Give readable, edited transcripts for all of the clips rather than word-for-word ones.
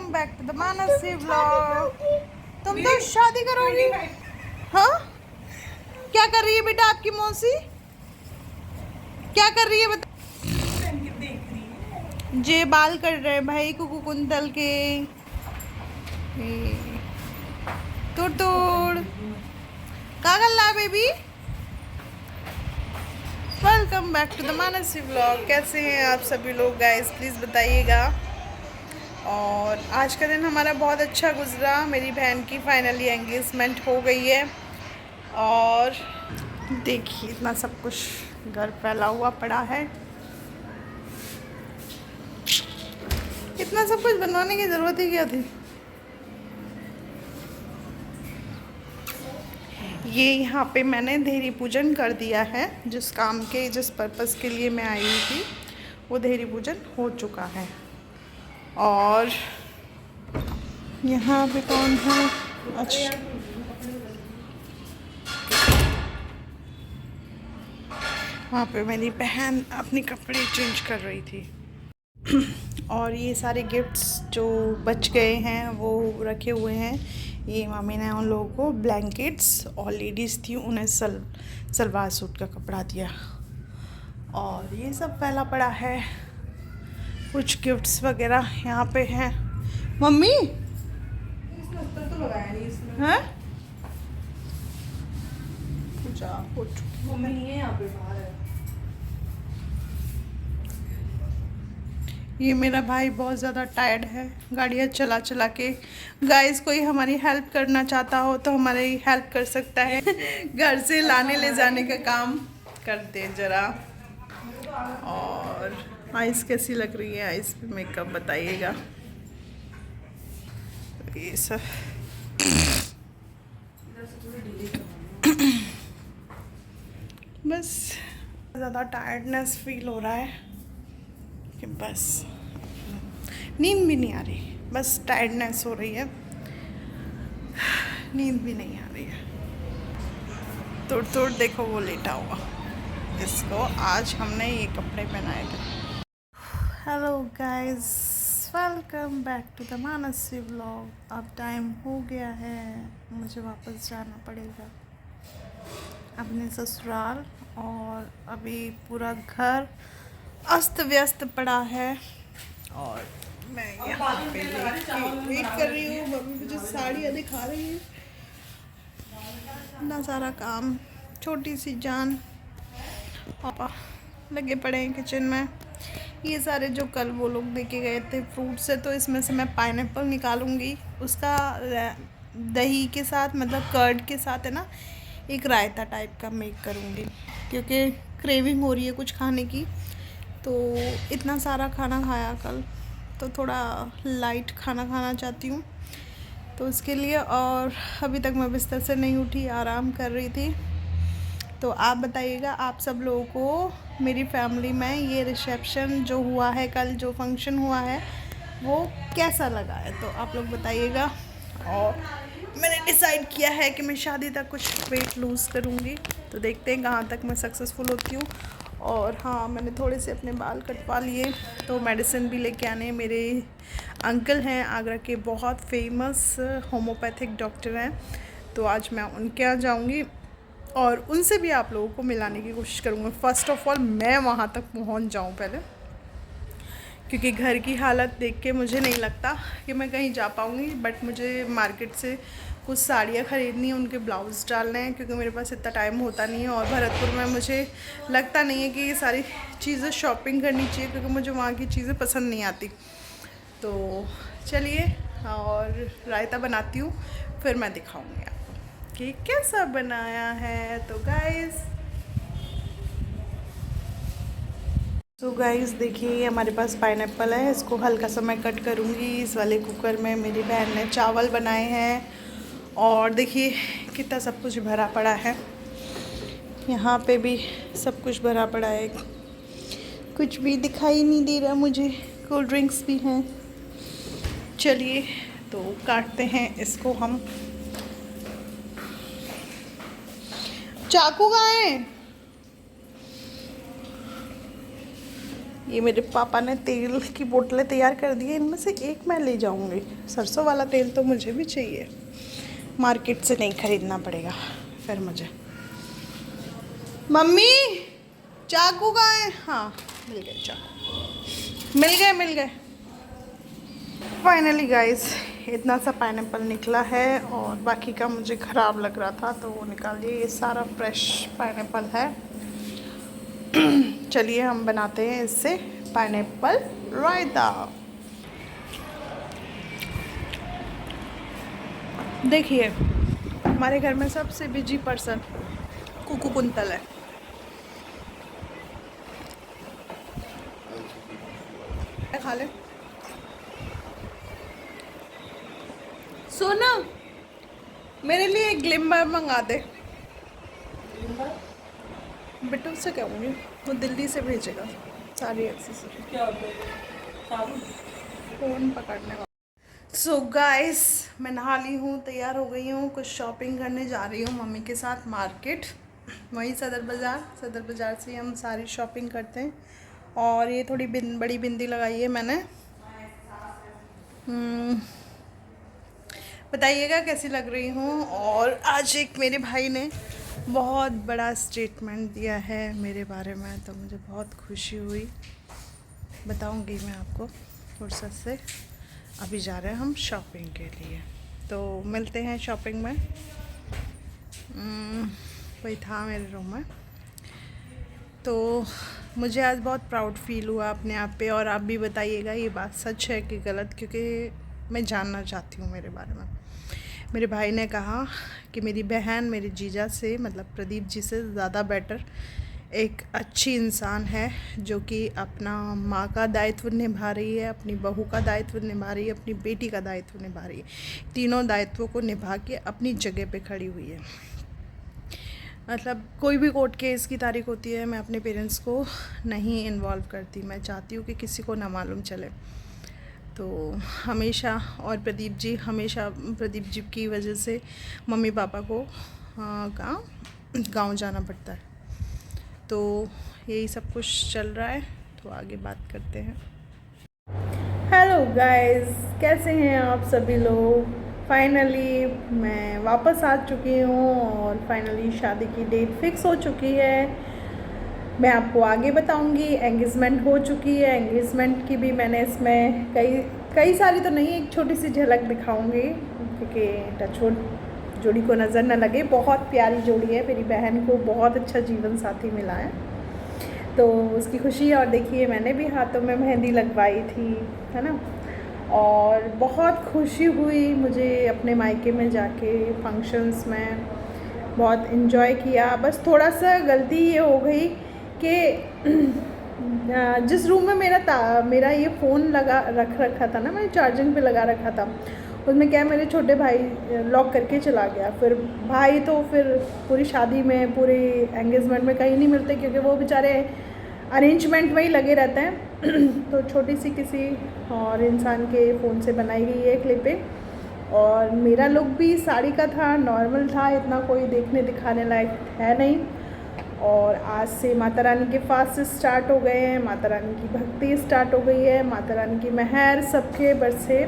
Back to the Mansi vlog. तुम तो शादी करोगी? हाँ, क्या कर रही है बेटा आपकी मौसी? क्या कर रही है बता? जे बाल कर रहे हैं भाई कुकु कुंतल के। तोड़ तोड़ का कर रहा baby? Welcome back to the Mansi vlog. कैसे हैं आप सभी लोग गाइस, प्लीज़ बताइएगा। और आज का दिन हमारा बहुत अच्छा गुजरा। मेरी बहन की फाइनली एंगेजमेंट हो गई है। और देखिए इतना सब कुछ घर फैला हुआ पड़ा है। इतना सब कुछ बनवाने की ज़रूरत ही क्या थी। ये यहाँ पे मैंने देहरी पूजन कर दिया है। जिस पर्पज़ के लिए मैं आई हुई थी वो देहरी पूजन हो चुका है। और यहाँ पे कौन है? अच्छा, वहाँ पे मेरी बहन अपने कपड़े चेंज कर रही थी। और ये सारे गिफ्ट्स जो बच गए हैं वो रखे हुए हैं। ये मम्मी ने उन लोगों को ब्लैंकेट्स, और लेडीज़ थी उन्हें सलवार सूट का कपड़ा दिया। और ये सब फैला पड़ा है। कुछ गिफ्ट्स वगैरह यहाँ पे हैं। मम्मी तो लगाया नहीं इसमें है। पूजा हो चुकी। मम्मी नहीं है यहाँ पे, बाहर है। ये मेरा भाई बहुत ज़्यादा टायर्ड है गाड़ियाँ चला चला के। गाइस, कोई हमारी हेल्प करना चाहता हो तो हमारी हेल्प कर सकता है। घर से लाने ले जाने का काम करते ज़रा। और आइस कैसी लग रही है? आइस पे मेकअप बताइएगा। ये सब बस ज़्यादा टायर्डनेस फील हो रहा है कि बस नींद भी नहीं आ रही, बस टायर्डनेस हो रही है, नींद भी नहीं आ रही है। तोड़ तोड़ देखो वो लेटा हुआ। इसको आज हमने ये कपड़े पहनाए थे। Hello guys, welcome back to the Mansi vlog. अब टाइम हो गया है, मुझे वापस जाना पड़ेगा अपने ससुराल। और अभी पूरा घर अस्त व्यस्त पड़ा है। और मैं यहाँ पे वेट कर रही हूँ। मम्मी मुझे साड़ियाँ दिखा रही है। इतना सारा काम, छोटी सी जान। पापा लगे पड़े हैं किचन में। ये सारे जो कल वो लोग देके गए थे फ्रूट से, तो इसमें से मैं पाइनएप्पल निकालूंगी। उसका दही के साथ, मतलब कर्ड के साथ है ना, एक रायता टाइप का मेक करूँगी, क्योंकि क्रेविंग हो रही है कुछ खाने की। तो इतना सारा खाना खाया कल, तो थोड़ा लाइट खाना खाना चाहती हूँ, तो उसके लिए। और अभी तक मैं बिस्तर से नहीं उठी, आराम कर रही थी। तो आप बताइएगा, आप सब लोगों को मेरी फैमिली में ये रिसेप्शन जो हुआ है कल, जो फंक्शन हुआ है, वो कैसा लगा है, तो आप लोग बताइएगा। और मैंने डिसाइड किया है कि मैं शादी तक कुछ वेट लूज़ करूँगी, तो देखते हैं कहाँ तक मैं सक्सेसफुल होती हूँ। और हाँ, मैंने थोड़े से अपने बाल कटवा लिए, तो मेडिसिन भी लेके आने। मेरे अंकल हैं आगरा के, बहुत फेमस होम्योपैथिक डॉक्टर हैं, तो आज मैं उनके यहाँ जाऊँगी और उनसे भी आप लोगों को मिलाने की कोशिश करूँगी। फ़र्स्ट ऑफ़ ऑल मैं वहाँ तक पहुँच जाऊँ पहले, क्योंकि घर की हालत देख के मुझे नहीं लगता कि मैं कहीं जा पाऊँगी। बट मुझे मार्केट से कुछ साड़ियाँ ख़रीदनी है, उनके ब्लाउज़ डालने हैं, क्योंकि मेरे पास इतना टाइम होता नहीं है। और भरतपुर में मुझे लगता नहीं है कि ये सारी चीज़ें शॉपिंग करनी चाहिए, क्योंकि मुझे वहाँ की चीज़ें पसंद नहीं आती। तो चलिए, और रायता बनाती हूँ, फिर मैं दिखाऊँगी आपको कि कैसा बनाया है। तो गाइस देखिए, हमारे पास पाइनएप्पल है। इसको हल्का सा मैं कट करूँगी। इस वाले कुकर में मेरी बहन ने चावल बनाए हैं। और देखिए कितना सब कुछ भरा पड़ा है। यहाँ पे भी सब कुछ भरा पड़ा है, कुछ भी दिखाई नहीं दे रहा मुझे। कोल्ड ड्रिंक्स भी हैं। चलिए तो काटते हैं इसको हम। चाकू कहाँ है? ये मेरे पापा ने तेल की बोतलें तैयार कर दी है, इनमें से एक मैं ले जाऊंगी। सरसों वाला तेल तो मुझे भी चाहिए, मार्केट से नहीं खरीदना पड़ेगा फिर मुझे। मम्मी चाकू कहाँ है? हाँ मिल गए चाकू, मिल गए। फाइनली गाइस इतना सा पाइनएप्पल निकला है और बाकी का मुझे ख़राब लग रहा था तो वो निकाल दिए। ये सारा फ्रेश पाइनएप्पल है। चलिए हम बनाते हैं इससे पाइनएप्पल रायता। देखिए हमारे घर में सबसे बिजी पर्सन कुकू कुंतल है। खा ले सोना, मेरे लिए एक ग्लिम्बर मंगा दे। बिट्टू से कहूँगी, वो दिल्ली से भेजेगा सारी एक्सेसरी। क्या फ़ोन पकड़ने वाला। सो गाइस मैं नहा ली हूँ, तैयार हो गई हूँ, कुछ शॉपिंग करने जा रही हूँ मम्मी के साथ मार्केट, वहीं सदर बाज़ार से हम सारी शॉपिंग करते हैं। और ये थोड़ी बड़ी बिंदी लगाई है मैंने। बताइएगा कैसी लग रही हूँ। और आज एक मेरे भाई ने बहुत बड़ा स्टेटमेंट दिया है मेरे बारे में, तो मुझे बहुत खुशी हुई, बताऊँगी मैं आपको फुर्सत से। अभी जा रहे हैं हम शॉपिंग के लिए, तो मिलते हैं शॉपिंग में। कोई था मेरे रूम में, तो मुझे आज बहुत प्राउड फील हुआ अपने आप पे। और आप भी बताइएगा ये बात सच है कि गलत, क्योंकि मैं जानना चाहती हूँ मेरे बारे में। मेरे भाई ने कहा कि मेरी बहन मेरे जीजा से, मतलब प्रदीप जी से ज़्यादा बेटर एक अच्छी इंसान है, जो कि अपना माँ का दायित्व निभा रही है, अपनी बहू का दायित्व निभा रही है, अपनी बेटी का दायित्व निभा रही है। तीनों दायित्वों को निभा के अपनी जगह पे खड़ी हुई है। मतलब कोई भी कोर्ट केस की तारीख होती है, मैं अपने पेरेंट्स को नहीं इन्वॉल्व करती, मैं चाहती हूँ कि किसी को ना मालूम चले। तो हमेशा, और प्रदीप जी की वजह से मम्मी पापा को गाँव जाना पड़ता है। तो यही सब कुछ चल रहा है, तो आगे बात करते हैं। हेलो गाइस, कैसे हैं आप सभी लोग। फाइनली मैं वापस आ चुकी हूँ और फाइनली शादी की डेट फिक्स हो चुकी है। मैं आपको आगे बताऊंगी। एंगेजमेंट हो चुकी है, एंगेजमेंट की भी मैंने इसमें कई सारी तो नहीं, एक छोटी सी झलक दिखाऊंगी, क्योंकि टचवुड जोड़ी को नज़र न लगे, बहुत प्यारी जोड़ी है। मेरी बहन को बहुत अच्छा जीवन साथी मिला है, तो उसकी खुशी। और देखिए मैंने भी हाथों में मेहंदी लगवाई थी, है ना। और बहुत खुशी हुई मुझे अपने मायके में जाके, फंक्शंस में बहुत इन्जॉय किया। बस थोड़ा सा गलती ये हो गई कि जिस रूम में मेरा ये फ़ोन रखा था ना, मैंने चार्जिंग पे लगा रखा था, उसमें क्या मेरे छोटे भाई लॉक करके चला गया। फिर भाई तो फिर पूरी शादी में, पूरे एंगेजमेंट में कहीं नहीं मिलते, क्योंकि वो बेचारे अरेंजमेंट में ही लगे रहते हैं। तो छोटी सी किसी और इंसान के फ़ोन से बनाई गई है क्लिपिंग। और मेरा लुक भी साड़ी का था, नॉर्मल था, इतना कोई देखने दिखाने लायक है नहीं। और आज से माता रानी के फास्ट स्टार्ट हो गए हैं, माता रानी की भक्ति स्टार्ट हो गई है, माता रानी की मेहर सबके बरसे,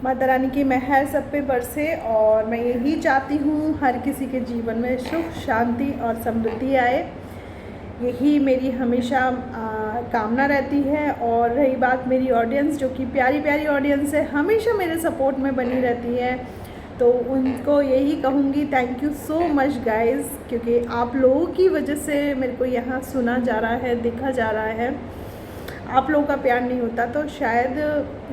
माता रानी की मेहर सब पे बरसे। और मैं यही चाहती हूँ हर किसी के जीवन में सुख शांति और समृद्धि आए, यही मेरी हमेशा कामना रहती है। और रही बात मेरी ऑडियंस, जो कि प्यारी प्यारी ऑडियंस है, हमेशा मेरे सपोर्ट में बनी रहती है, तो उनको यही कहूँगी thank you so much guys, क्योंकि आप लोगों की वजह से मेरे को यहाँ सुना जा रहा है, देखा जा रहा है। आप लोगों का प्यार नहीं होता तो शायद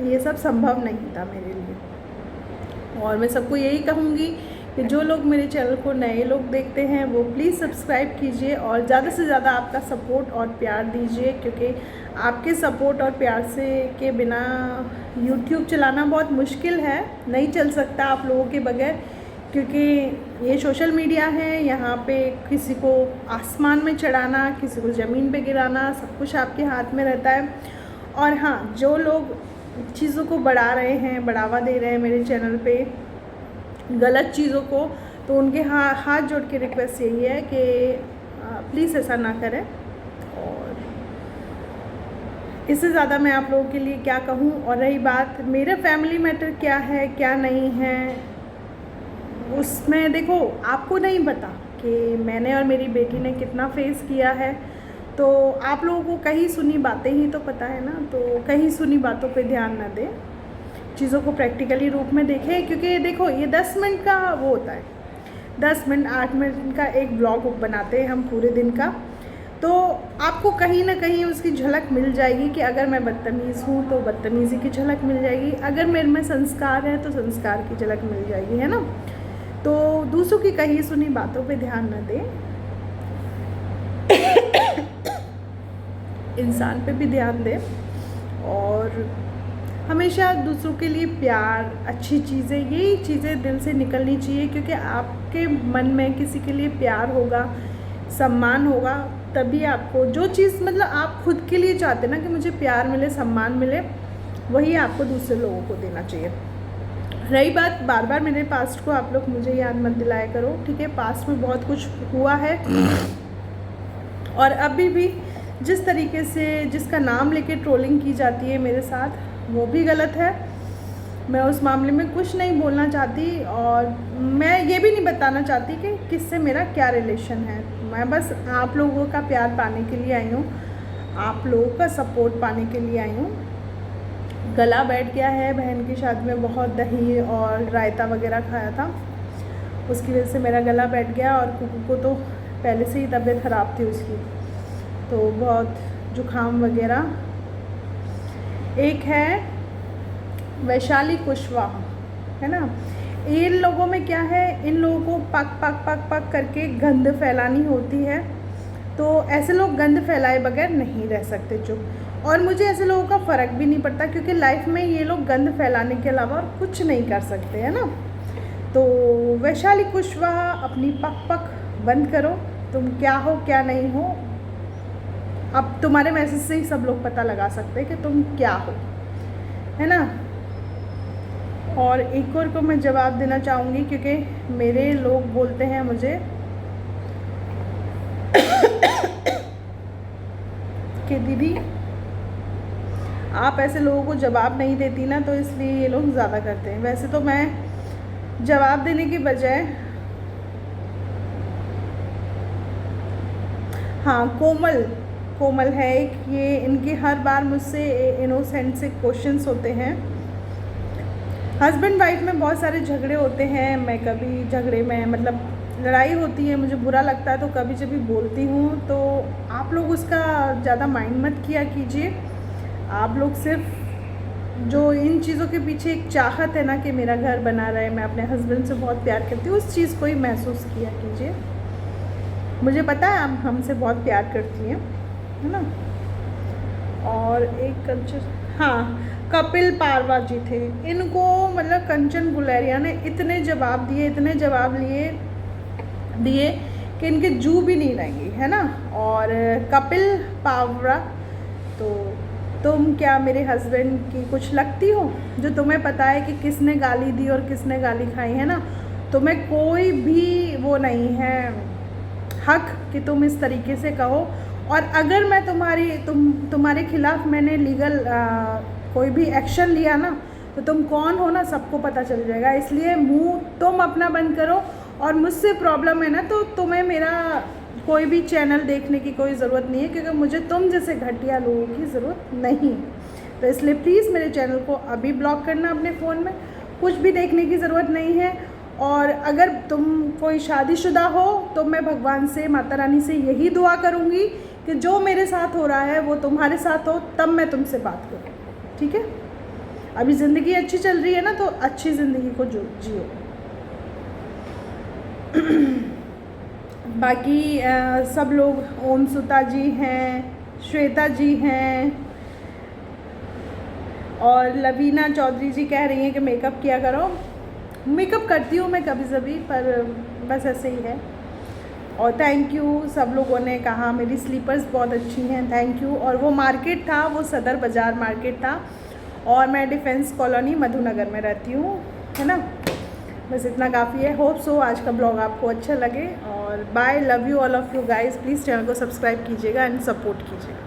ये सब संभव नहीं था मेरे लिए। और मैं सबको यही कहूँगी कि जो लोग मेरे चैनल को नए लोग देखते हैं वो प्लीज़ सब्सक्राइब कीजिए और ज़्यादा से ज़्यादा आपका सपोर्ट और प्यार दीजिए, क्योंकि आपके सपोर्ट और प्यार से के बिना YouTube चलाना बहुत मुश्किल है, नहीं चल सकता आप लोगों के बगैर। क्योंकि ये सोशल मीडिया है, यहाँ पे किसी को आसमान में चढ़ाना, किसी को ज़मीन पे गिराना, सब कुछ आपके हाथ में रहता है। और हाँ, जो लोग चीज़ों को बढ़ा रहे हैं, बढ़ावा दे रहे हैं मेरे चैनल पे गलत चीज़ों को, तो उनके हाथ जोड़ के रिक्वेस्ट यही है कि प्लीज़ ऐसा ना करें। और इससे ज़्यादा मैं आप लोगों के लिए क्या कहूँ। और रही बात मेरा फैमिली मैटर क्या है क्या नहीं है, उसमें देखो आपको नहीं पता कि मैंने और मेरी बेटी ने कितना फेस किया है। तो आप लोगों को कहीं सुनी बातें ही तो पता है ना, तो कहीं सुनी बातों पे ध्यान ना दें, चीज़ों को प्रैक्टिकली रूप में देखें। क्योंकि देखो ये 10 मिनट का वो होता है, 10 मिनट 8 मिनट का एक ब्लॉग बनाते हैं हम पूरे दिन का, तो आपको कहीं ना कहीं उसकी झलक मिल जाएगी कि अगर मैं बदतमीज़ हूँ तो बदतमीज़ी की झलक मिल जाएगी, अगर मेरे में संस्कार है तो संस्कार की झलक मिल जाएगी, है ना। तो दूसरों की कही सुनी बातों पे ध्यान न दें, इंसान पे भी ध्यान दें, और हमेशा दूसरों के लिए प्यार, अच्छी चीज़ें, यही चीज़ें दिल से निकलनी चाहिए। क्योंकि आपके मन में किसी के लिए प्यार होगा, सम्मान होगा, तभी आपको जो चीज़ मतलब आप खुद के लिए चाहते ना कि मुझे प्यार मिले, सम्मान मिले, वही आपको दूसरे लोगों को देना चाहिए। रही बात बार बार मेरे पास्ट को आप लोग मुझे याद मत दिलाया करो, ठीक है। पास्ट में बहुत कुछ हुआ है और अभी भी जिस तरीके से जिसका नाम लेके ट्रोलिंग की जाती है मेरे साथ, वो भी गलत है। मैं उस मामले में कुछ नहीं बोलना चाहती और मैं ये भी नहीं बताना चाहती कि किससे मेरा क्या रिलेशन है। मैं बस आप लोगों का प्यार पाने के लिए आई हूँ, आप लोगों का सपोर्ट पाने के लिए आई हूँ। गला बैठ गया है, बहन की शादी में बहुत दही और रायता वगैरह खाया था, उसकी वजह से मेरा गला बैठ गया। और कुकू को तो पहले से ही तबीयत ख़राब थी उसकी, तो बहुत जुकाम वगैरह। एक है वैशाली कुशवाहा, है ना। इन लोगों में क्या है, इन लोगों को पक पक पक पक करके गंद फैलानी होती है, तो ऐसे लोग गंद फैलाए बगैर नहीं रह सकते चुप। और मुझे ऐसे लोगों का फ़र्क भी नहीं पड़ता, क्योंकि लाइफ में ये लोग गंद फैलाने के अलावा और कुछ नहीं कर सकते, है ना। तो वैशाली कुशवाहा अपनी पक पक बंद करो, तुम क्या हो क्या नहीं हो, अब तुम्हारे मैसेज से ही सब लोग पता लगा सकते हैं कि तुम क्या हो, है ना। और एक और को मैं जवाब देना चाहूँगी, क्योंकि मेरे लोग बोलते हैं मुझे कि दीदी आप ऐसे लोगों को जवाब नहीं देती ना, तो इसलिए ये लोग ज़्यादा करते हैं। वैसे तो मैं जवाब देने की बजाय, हाँ कोमल है एक, ये इनके हर बार मुझसे इनोसेंट से क्वेश्चंस होते हैं। हस्बैंड वाइफ में बहुत सारे झगड़े होते हैं, मैं कभी झगड़े में मतलब लड़ाई होती है, मुझे बुरा लगता है तो कभी जब भी बोलती हूँ, तो आप लोग उसका ज़्यादा माइंड मत किया कीजिए। आप लोग सिर्फ जो इन चीज़ों के पीछे एक चाहत है ना कि मेरा घर बना रहे, मैं अपने हस्बैंड से बहुत प्यार करती हूँ, उस चीज़ को ही महसूस किया कीजिए। मुझे पता है आप हमसे बहुत प्यार करती हैं, है ना। और एक कंचन, हाँ कपिल पारवा जी थे, इनको मतलब कंचन गुलेरिया ने इतने जवाब दिए कि इनके जू भी नहीं रहेंगी, है ना। और कपिल पावरा, तो तुम क्या मेरे हस्बैंड की कुछ लगती हो, जो तुम्हें पता है कि किसने गाली दी और किसने गाली खाई, है ना। तुम्हें कोई भी वो नहीं है हक कि तुम इस तरीके से कहो। और अगर मैं तुम्हारे खिलाफ मैंने लीगल कोई भी एक्शन लिया ना, तो तुम कौन हो ना सबको पता चल जाएगा। इसलिए मुंह तुम अपना बंद करो, और मुझसे प्रॉब्लम है ना तो तुम्हें मेरा कोई भी चैनल देखने की कोई ज़रूरत नहीं है, क्योंकि मुझे तुम जैसे घटिया लोगों की ज़रूरत नहीं। तो इसलिए प्लीज़ मेरे चैनल को अभी ब्लॉक करना अपने फ़ोन में, कुछ भी देखने की ज़रूरत नहीं है। और अगर तुम कोई शादीशुदा हो तो मैं भगवान से, माता रानी से यही दुआ करूँगी कि जो मेरे साथ हो रहा है वो तुम्हारे साथ हो, तब मैं तुमसे बात करूँ, ठीक है। अभी ज़िंदगी अच्छी चल रही है ना, तो अच्छी ज़िंदगी को जियो। बाकी सब लोग, ओम सुता जी हैं, श्वेता जी हैं, और लवीना चौधरी जी कह रही हैं कि मेकअप किया करो। मेकअप करती हूँ मैं कभी कभी, पर बस ऐसे ही है। और थैंक यू, सब लोगों ने कहा मेरी स्लीपर्स बहुत अच्छी हैं, थैंक यू। और वो मार्केट था, वो सदर बाज़ार मार्केट था, और मैं डिफेंस कॉलोनी मधुनगर में रहती हूँ, है ना। बस इतना काफ़ी है। होप सो आज का ब्लॉग आपको अच्छा लगे, और bye, love you all of you guys. Please channel को सब्सक्राइब कीजिएगा एंड सपोर्ट कीजिएगा।